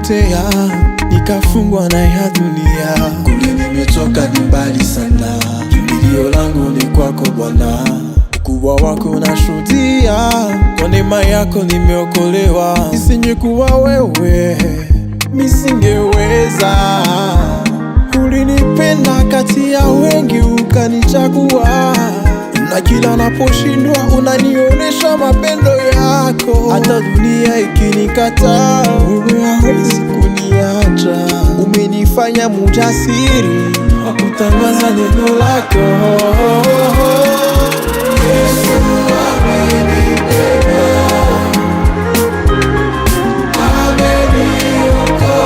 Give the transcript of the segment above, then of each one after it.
nilipotea, nikafungwa na ya dunia. Kule nimetoka ni mbali sana, kimbilio langu ni kwako Bwana. Ukubwa wako nashuhudia, kwa neema yako nimeokolewa. Isingekuwa wewe, nisingeweza. Ulinipenda kati ya wengi ukanichagua, na kila naposhindwa unanionesha mapendo yako. Hata dunia ikinikataa, wewe hawezi kuniacha. Umenifanya mjasiri wa kutangaza neno lako. Yesu amenipenda, ameniokoa.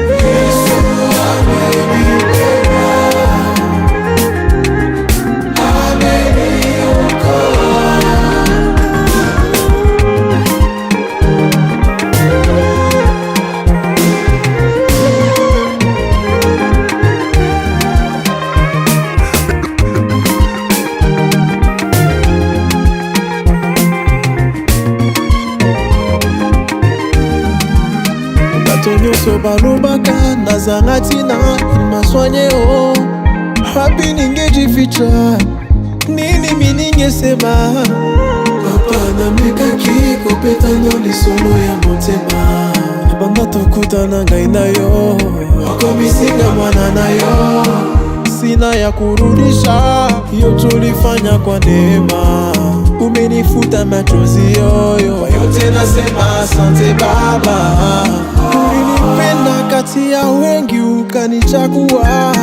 Yesu amenipenda, nyonso balobaka nazanga ntina maswanyeo hapi ningejificha nini miningesema. Papa namekaki kopetano lisolo ya motema, banda tokutana ngai na yo, wakomisinga mwana na yo. Sina ya kurudisha, hiyo tulifanya kwa neema. Umenifuta machozi yoyo, kwa yote nasema asante Baba. Ulinipenda kati ya wengi ukanichagua,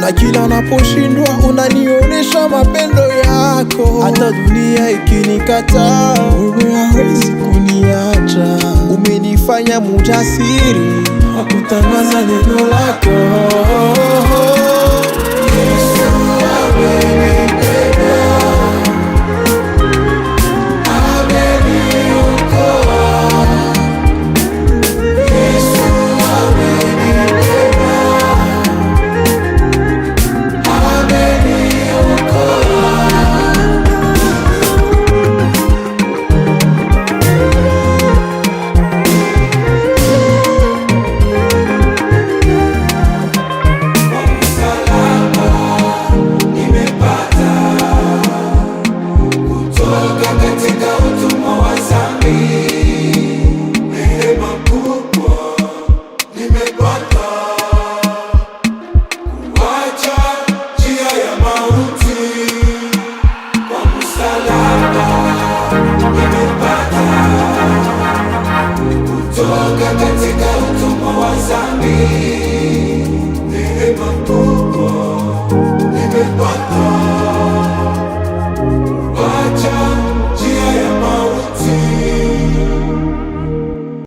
na kila naposhindwa unanionesha mapendo yako. Hata dunia ikinikataa, wewe hawezi kuniacha. Umenifanya mjasiri wa kutangaza neno lako. Yesu amenipenda, ameniokoa. Yesu amenipenda, ameniokoa. Katika utumwa wa dhambi